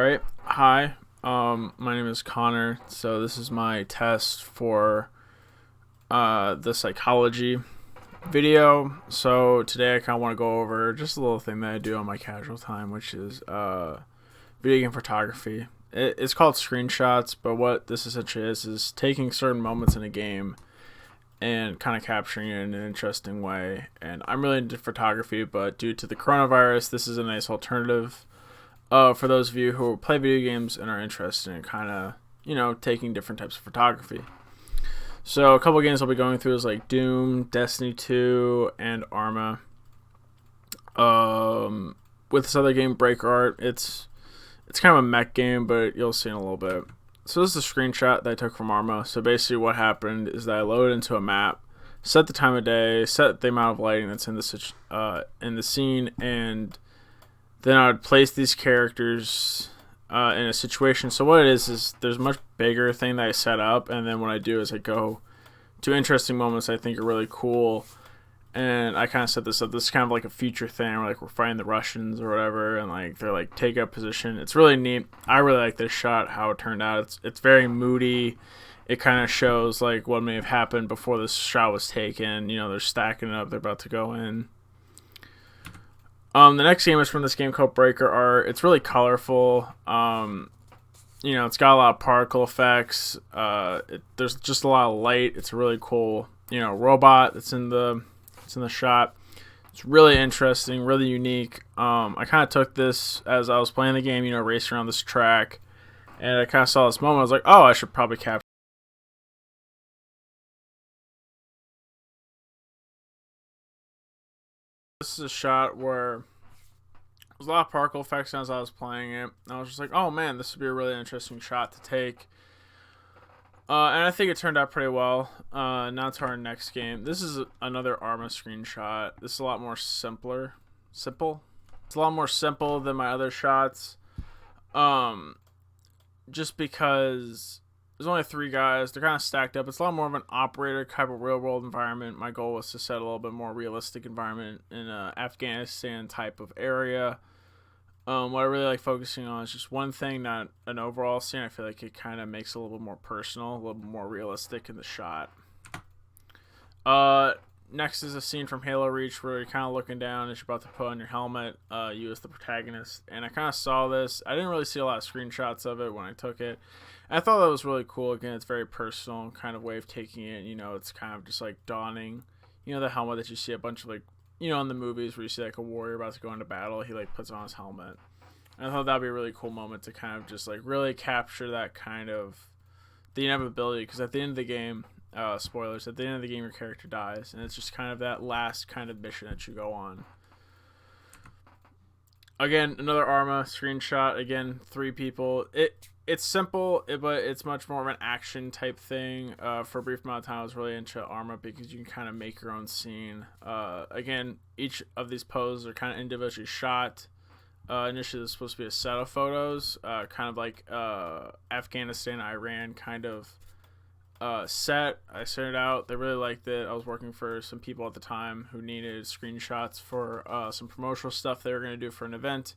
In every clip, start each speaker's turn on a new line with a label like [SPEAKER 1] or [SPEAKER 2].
[SPEAKER 1] right. Hi. My name is Connor. So this is my test for the psychology video. So today I kind of want to go over just a little thing that I do on my casual time, which is video game photography. It's called screenshots, but what this essentially is taking certain moments in a game and kind of capturing it in an interesting way. And I'm really into photography, but due to the coronavirus, this is a nice alternative for those of you who play video games and are interested in kind of, taking different types of photography. So a couple of games I'll be going through is like Doom, Destiny 2, and Arma. With this other game, BreakArt, it's kind of a mech game, but you'll see in a little bit. So this is a screenshot that I took from Arma. So basically what happened is that I loaded into a map, set the time of day, set the amount of lighting that's in the scene, and then I would place these characters in a situation. So what it is there's a much bigger thing that I set up, and then what I do is I go to interesting moments I think are really cool, and I kind of set this up. This is kind of like a future thing where like we're fighting the Russians or whatever, and like they're like take up position. It's really neat. I really like this shot, how it turned out. It's very moody. It kind of shows like what may have happened before this shot was taken. They're stacking it up. They're about to go in. The next game is from this game called BreakArt. It's really colorful. It's got a lot of particle effects. There's just a lot of light. It's a really cool, robot that's in the shot. It's really interesting, really unique. I kind of took this as I was playing the game, racing around this track, and I kind of saw this moment. I was like, oh, I should probably capture. This is a shot where there's a lot of particle effects as I was playing it. I was just like, oh man, this would be a really interesting shot to take. And I think it turned out pretty well. Now to our next game. This is another Arma screenshot. This is a lot more simple. It's a lot more simple than my other shots. Just because there's only 3 guys. They're kind of stacked up. It's a lot more of an operator type of real world environment. My goal was to set a little bit more realistic environment in a Afghanistan type of area. What I really like focusing on is just one thing, not an overall scene. I feel like it kind of makes it a little bit more personal, a little bit more realistic in the shot. Next is a scene from Halo Reach where you're kind of looking down as you're about to put on your helmet, you as the protagonist. And I kind of saw this. I didn't really see a lot of screenshots of it when I took it. And I thought that was really cool. Again, it's very personal kind of way of taking it. It's kind of just like donning, the helmet that you see a bunch of like, in the movies where you see like a warrior about to go into battle, he like puts on his helmet. And I thought that'd be a really cool moment to kind of just like really capture that kind of the inevitability, because at the end of the game, spoilers, at the end of the game your character dies, and it's just kind of that last kind of mission that you go on. Again, another Arma screenshot. Again, 3 people. It's simple, but it's much more of an action type thing. For a brief amount of time, I was really into Arma because you can kind of make your own scene. Again, each of these poses are kind of individually shot. Initially, this was supposed to be a set of photos, kind of like Afghanistan, Iran kind of set. I sent it out. They really liked it. I was working for some people at the time who needed screenshots for some promotional stuff they were going to do for an event.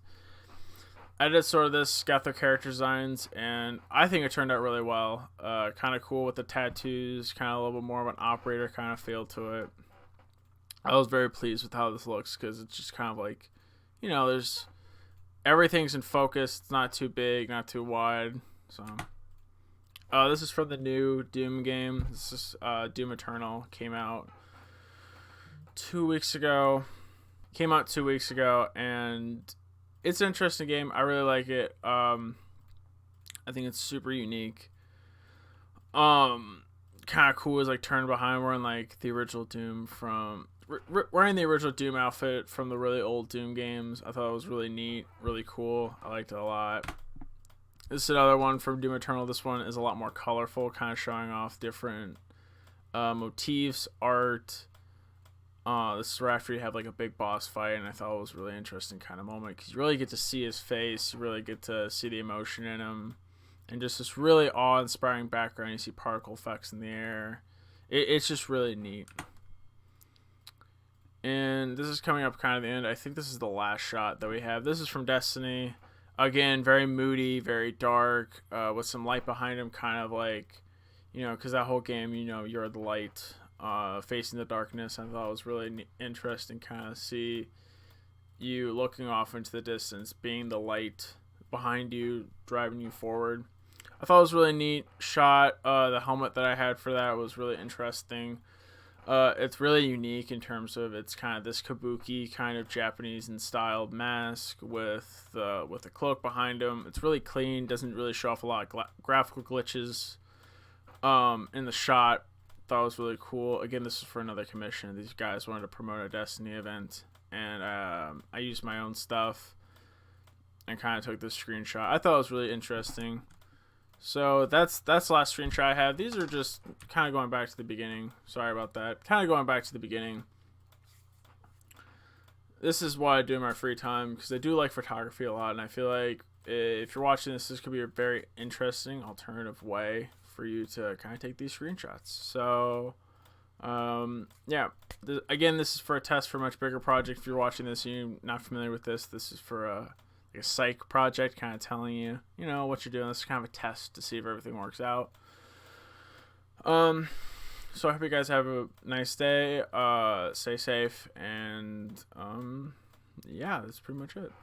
[SPEAKER 1] I did sort of this, got their character designs, and I think it turned out really well. Kind of cool with the tattoos, kind of a little bit more of an operator kind of feel to it. I was very pleased with how this looks because it's just kind of like, there's everything's in focus. It's not too big, not too wide. So, this is from the new Doom game. This is Doom Eternal. Came out 2 weeks ago, and it's an interesting game. I really like it. I think it's super unique. Kind of cool is like turned behind wearing like the original Doom wearing the original Doom outfit from the really old Doom games. I thought it was really neat, really cool. I liked it a lot. This is another one from Doom Eternal. This one is a lot more colorful, kind of showing off different motifs, art. This is where after you have like a big boss fight, and I thought it was a really interesting kind of moment because you really get to see his face, you really get to see the emotion in him, and just this really awe-inspiring background. You see particle effects in the air. It's just really neat. And this is coming up kind of the end. I think this is the last shot that we have. This is from Destiny. Again, very moody, very dark, with some light behind him, kind of like, because that whole game, you're the light facing the darkness. I thought it was really interesting, kind of see you looking off into the distance, being the light behind you, driving you forward. I thought it was really neat shot. The helmet that I had for that was really interesting. It's really unique in terms of it's kind of this kabuki kind of Japanese and styled mask with a cloak behind him. It's really clean, doesn't really show off a lot of graphical glitches in the shot. Thought it was really cool. Again, this is for another commission. These guys wanted to promote a Destiny event, and I used my own stuff and kind of took this screenshot. I thought it was really interesting. So that's the last screenshot I have. These are just kind of going back to the beginning. Sorry about that. Kind of going back to the beginning. This is what I do in my free time because I do like photography a lot, and I feel like if you're watching this could be a very interesting alternative way for you to kind of take these screenshots. So yeah, again, this is for a test for a much bigger project. If you're watching this and you're not familiar with this is for a psych project, kind of telling you, what you're doing. This is kind of a test to see if everything works out. So I hope you guys have a nice day. Stay safe, and yeah, that's pretty much it.